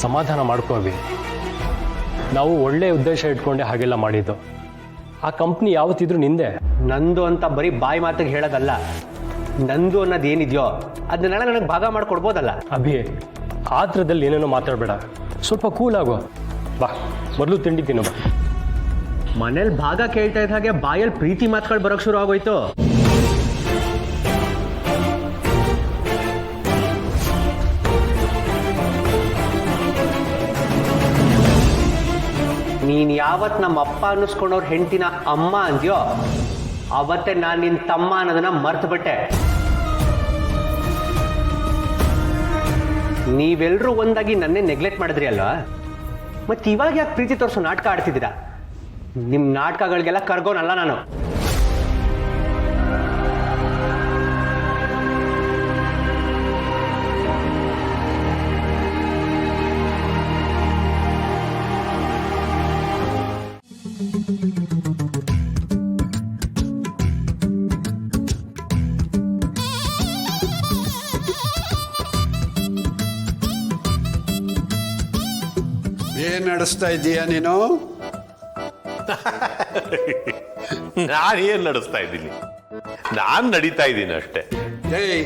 ಸಮಾಧಾನ ಮಾಡ್ಕೋವಿ. ನಾವು ಒಳ್ಳೆ ಉದ್ದೇಶ ಇಟ್ಕೊಂಡೆ ಹಾಗೆಲ್ಲ ಮಾಡಿದ್ದು. ಆ ಕಂಪ್ನಿ ಯಾವತ್ತಿದ್ರೂ ನಿಂದೆ. ನಂದು ಅಂತ ಬರೀ ಬಾಯಿ ಮಾತಿಗೆ ಹೇಳೋದಲ್ಲ, ನಂದು ಅನ್ನೋದು ಏನಿದೆಯೋ ಅದನ್ನೆಲ್ಲ ನನಗೆ ಭಾಗ ಮಾಡಿಕೊಡ್ಬೋದಲ್ಲ. ಅಭಿ, ಆ ಥರದಲ್ಲಿ ಏನೇನೋ ಮಾತಾಡಬೇಡ, ಸ್ವಲ್ಪ ಕೂಲ್ ಆಗೋ. ಬಾ, ಮೊದಲು ತಿಂಡಿ ತಿನ್ನು ಬಾ. ಮನೇಲಿ ಭಾಗ ಕೇಳ್ತಾ ಇದ್ದ ಹಾಗೆ ಬಾಯಲ್ಲಿ ಪ್ರೀತಿ ಮಾತುಗಳು ಬರೋಕ್ಕೆ ಶುರು ಆಗೋಯ್ತು. ನೀನ್ ಯಾವತ್ ನಮ್ಮ ಅಪ್ಪ ಅನ್ನಿಸ್ಕೊಂಡವ್ರ ಹೆಂಡತಿನ ಅಮ್ಮ ಅಂದ್ಯೋ ಅವತ್ತೇ ನಾನು ನಿನ್ ತಮ್ಮ ಅನ್ನೋದನ್ನ ಮರ್ತು ಬಿಟ್ಟೆ. ನೀವೆಲ್ಲರೂ ಒಂದಾಗಿ ನನ್ನೇ ನೆಗ್ಲೆಕ್ಟ್ ಮಾಡಿದ್ರಿ ಅಲ್ವಾ? ಮತ್ತೆ ಇವಾಗ ಯಾಕೆ ಪ್ರೀತಿ ತೋರಿಸೋ ನಾಟಕ ಆಡ್ತಿದ್ದೀರಾ? ನಿಮ್ಮ ನಾಟಕಗಳಿಗೆಲ್ಲ ಕರ್ಗೋನಲ್ಲ ನಾನು. ಏನ್ ನಡೆಸ್ತಾ ಇದ್ದೀಯಾ ನೀನು? ನಾನೇನ್ ನಡೆಸ್ತಾ ಇದ್ದೀನಿ? ನಾನ್ ನಡೀತಾ ಇದ್ದೀನಿ ಅಷ್ಟೇ. ಏಯ್,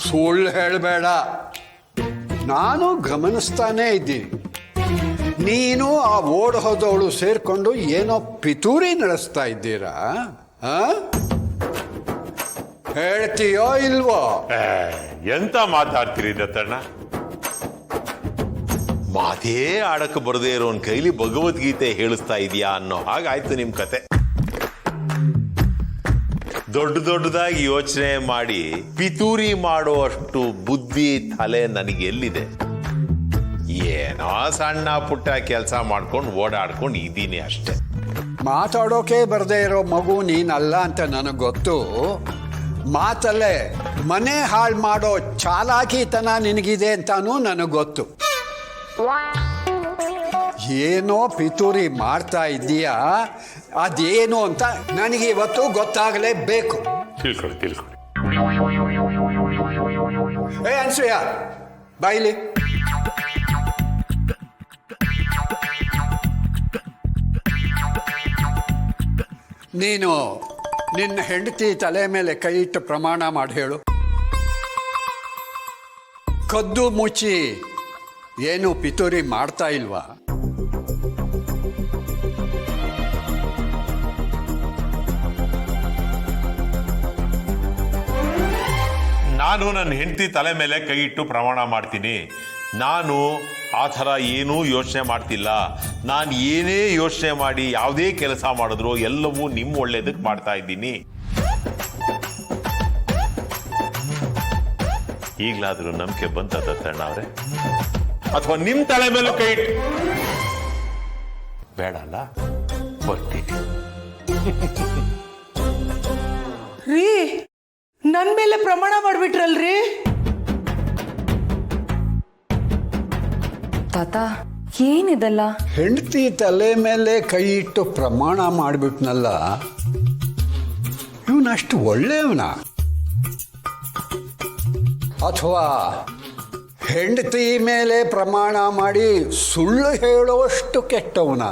ಸುಳ್ಳು ಹೇಳಬೇಡ. ನಾನು ಗಮನಿಸ್ತಾನೇ ಇದ್ದೀನಿ. ನೀನು ಆ ಓಡ್ ಹೋದವಳು ಸೇರ್ಕೊಂಡು ಏನೋ ಪಿತೂರಿ ನಡೆಸ್ತಾ ಇದ್ದೀರಾ? ಹೇಳ್ತೀಯೋ ಇಲ್ವೋ? ಎಂತ ಮಾತಾಡ್ತೀರಿ ದತ್ತಣ್ಣ? ಮಾತೇ ಆಡಕ್ಕೆ ಬರದೇ ಇರೋನ್ ಕೈಲಿ ಭಗವದ್ಗೀತೆ ಹೇಳಿಸ್ತಾ ಇದೀಯಾ ಅನ್ನೋ ಹಾಗಾಯ್ತು ನಿಮ್ ಕತೆ. ದೊಡ್ಡದಾಗಿ ಯೋಚನೆ ಮಾಡಿ ಪಿತೂರಿ ಮಾಡುವಷ್ಟು ಬುದ್ಧಿ ತಲೆ ನನಗೆ ಎಲ್ಲಿದೆ? ಏನೋ ಸಣ್ಣ ಪುಟ್ಟ ಕೆಲಸ ಮಾಡ್ಕೊಂಡು ಓಡಾಡ್ಕೊಂಡು ಇದ್ದೀನಿ ಅಷ್ಟೆ. ಮಾತಾಡೋಕೆ ಬರದೇ ಇರೋ ಮಗು ನೀನಲ್ಲ ಅಂತ ನನಗೆ ಗೊತ್ತು. ಮಾತಲ್ಲೇ ಮನೆ ಹಾಳು ಮಾಡೋ ಚಾಲಾಕಿತನ ನಿನಗಿದೆ ಅಂತಾನೂ ನನಗೆ ಗೊತ್ತು. ಏನೋ ಪಿತೂರಿ ಮಾಡ್ತಾ ಇದ್ದೀಯಾ, ಅದೇನು ಅಂತ ನನಗೆ ಇವತ್ತು ಗೊತ್ತಾಗಲೇಬೇಕು. ತಿಳ್ಕೊಳ್ಳಿ. ಏ ಅನ್ಸೂಯ, ಬಾಯಿಲಿ. ನೀನು ನಿನ್ನ ಹೆಂಡತಿ ತಲೆ ಮೇಲೆ ಕೈ ಇಟ್ಟು ಪ್ರಮಾಣ ಮಾಡಿ ಹೇಳು. ಕದ್ದು ಮುಚ್ಚಿ ಏನು ಪಿತೂರಿ ಮಾಡ್ತಾ ಇಲ್ವಾ? ನಾನು ನನ್ನ ಹೆಂಡತಿ ತಲೆ ಮೇಲೆ ಕೈ ಇಟ್ಟು ಪ್ರಮಾಣ ಮಾಡ್ತೀನಿ. ನಾನು ಆ ಥರ ಏನೂ ಯೋಚನೆ ಮಾಡ್ತಿಲ್ಲ. ನಾನು ಏನೇ ಯೋಚನೆ ಮಾಡಿ ಯಾವುದೇ ಕೆಲಸ ಮಾಡಿದ್ರು ಎಲ್ಲವೂ ನಿಮ್ಮ ಒಳ್ಳೇದಕ್ಕೆ ಮಾಡ್ತಾ ಇದ್ದೀನಿ. ಈಗಲಾದ್ರೂ ನಂಬಿಕೆ ಬಂತ ದತ್ತಣ್ಣ ಅವ್ರೆ? ಅಥವಾ ನಿಮ್ ತಲೆ ಮೇಲೂ ಕೈ ಇಟ್ಟು ಬೇಡ ಅಲ್ಲ? ಬರ್ತೀನಿ. ರೀ, ನನ್ ಮೇಲೆ ಪ್ರಮಾಣ ಮಾಡ್ಬಿಟ್ರಲ್ರಿ? ತಾತ, ಏನಿದೆಲ್ಲ? ಹೆಂಡತಿ ತಲೆ ಮೇಲೆ ಕೈ ಇಟ್ಟು ಪ್ರಮಾಣ ಮಾಡಿಬಿಟ್ನಲ್ಲ, ಇವನಷ್ಟು ಒಳ್ಳೆಯವನ? ಅಥವಾ ಹೆಂಡತಿ ಮೇಲೆ ಪ್ರಮಾಣ ಮಾಡಿ ಸುಳ್ಳು ಹೇಳೋಷ್ಟು ಕೆಟ್ಟವನ?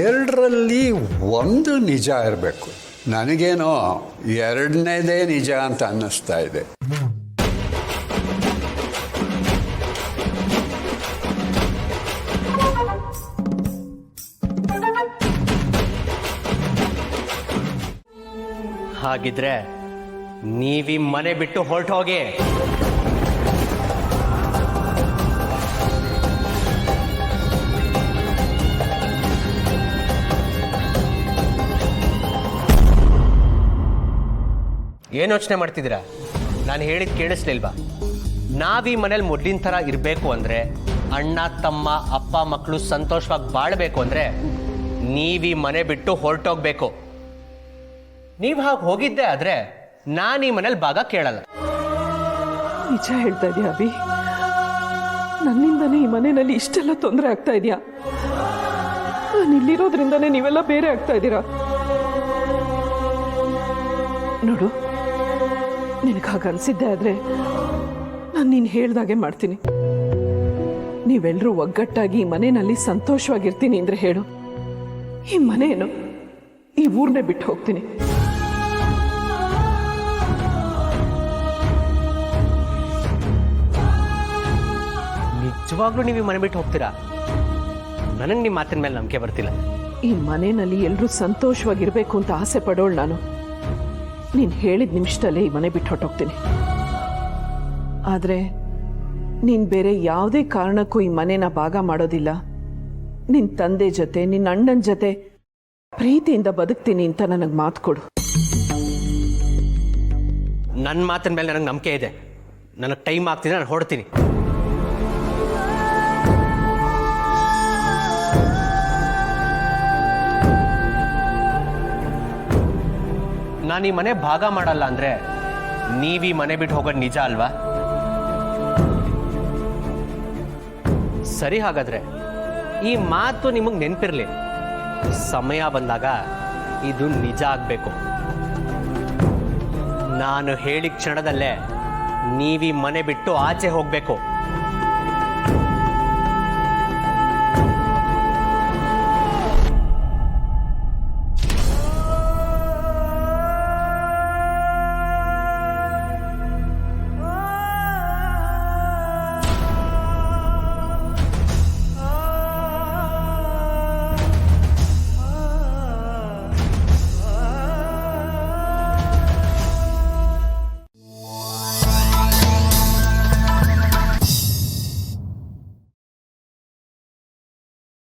ಎರಡರಲ್ಲಿ ಒಂದು ನಿಜ ಇರಬೇಕು. ನನಗೇನೋ ಎರಡನೇದೇ ನಿಜ ಅಂತ ಅನ್ನಿಸ್ತಾ ಇದೆ. ಹಾಗಿದ್ರೆ ನೀವೀ ಮನೆ ಬಿಟ್ಟು ಹೊರಟು ಹೋಗಿ. ಏನು ಯೋಚನೆ ಮಾಡ್ತಿದ್ದೀರಾ? ನಾನು ಹೇಳಿದ್ ಕೇಳಿಸ್ಲಿಲ್ವಾ? ನಾವೀ ಮನೇಲಿ ಮೊದಲಿನ ಥರ ಇರಬೇಕು ಅಂದರೆ, ಅಣ್ಣ ತಮ್ಮ ಅಪ್ಪ ಮಕ್ಕಳು ಸಂತೋಷವಾಗಿ ಬಾಳಬೇಕು ಅಂದರೆ ನೀವೀ ಮನೆ ಬಿಟ್ಟು ಹೊರಟೋಗ್ಬೇಕು. ನೀವು ಹಾಗೆ ಹೋಗಿದ್ದೆ ಆದರೆ ನಾನು ಈ ಮನೇಲಿ ಭಾಗ ಕೇಳಲ್ಲ. ನಿಜ ಹೇಳ್ತಾ ಇದೀಯ ಅಭಿ? ನನ್ನಿಂದನೇ ಈ ಮನೆಯಲ್ಲಿ ಇಷ್ಟೆಲ್ಲ ತೊಂದರೆ ಆಗ್ತಾ ಇದೆಯಾ? ನಾನು ಇಲ್ಲಿರೋದ್ರಿಂದನೇ ನೀವೆಲ್ಲ ಬೇರೆ ಆಗ್ತಾ ಇದ್ದೀರಾ? ನೋಡು, ನಿನಗೆ ಹಾಗೆ ಅನ್ಸಿದ್ದೆ ಆದ್ರೆ ನಾನು ನೀನು ಹೇಳ್ದಾಗೆ ಮಾಡ್ತೀನಿ. ನೀವೆಲ್ಲರೂ ಒಗ್ಗಟ್ಟಾಗಿ ಈ ಮನೆಯಲ್ಲಿ ಸಂತೋಷವಾಗಿರ್ತೀನಿ ಅಂದ್ರೆ ಹೇಳು, ಈ ಮನೇನು ಈ ಊರ್ನೇ ಬಿಟ್ಟು ಹೋಗ್ತೀನಿ. ನಿಜವಾಗ್ಲೂ ನೀವು ಈ ಮನೆ ಬಿಟ್ಟು ಹೋಗ್ತೀರಾ? ನನಗೆ ನಿಮ್ಮ ಮಾತಿನ ಮೇಲೆ ನಂಬಿಕೆ ಬರ್ತಿಲ್ಲ. ಈ ಮನೆಯಲ್ಲಿ ಎಲ್ಲರೂ ಸಂತೋಷವಾಗಿರ್ಬೇಕು ಅಂತ ಆಸೆ ಪಡೋಳು ನಾನು. ನೀನು ಹೇಳಿದ ನಿಮಿಷದಲ್ಲೇ ಈ ಮನೆ ಬಿಟ್ಟು ಹೊಟ್ಟೋಗ್ತೀನಿ. ಆದರೆ ನೀನು ಬೇರೆ ಯಾವುದೇ ಕಾರಣಕ್ಕೂ ಈ ಮನೆನ ಭಾಗ ಮಾಡೋದಿಲ್ಲ. ನಿನ್ನ ತಂದೆ ಜೊತೆ ನಿನ್ನ ಅಣ್ಣನ ಜೊತೆ ಪ್ರೀತಿಯಿಂದ ಬದುಕ್ತೀನಿ ಅಂತ ನನಗೆ ಮಾತು ಕೊಡು. ನನ್ನ ಮಾತಿನ ಮೇಲೆ ನನಗೆ ನಂಬಿಕೆ ಇದೆ. ನನಗೆ ಟೈಮ್ ಆಗ್ತಿದೆ, ನಾನು ಹೊಡ್ತೀನಿ. ನಾನು ಈ ಮನೆ ಭಾಗ ಮಾಡಲ್ಲ ಅಂದ್ರೆ ನೀವೀ ಮನೆ ಬಿಟ್ಟು ಹೋಗೋದು ನಿಜ ಅಲ್ವಾ? ಸರಿ, ಹಾಗಾದ್ರೆ ಈ ಮಾತು ನಿಮಗೆ ನೆನಪಿರ್ಲಿ. ಸಮಯ ಬಂದಾಗ ಇದು ನಿಜ ಆಗಬೇಕು. ನಾನು ಹೇಳಿದ ಕ್ಷಣದಲ್ಲೇ ನೀವೀ ಮನೆ ಬಿಟ್ಟು ಆಚೆ ಹೋಗಬೇಕು.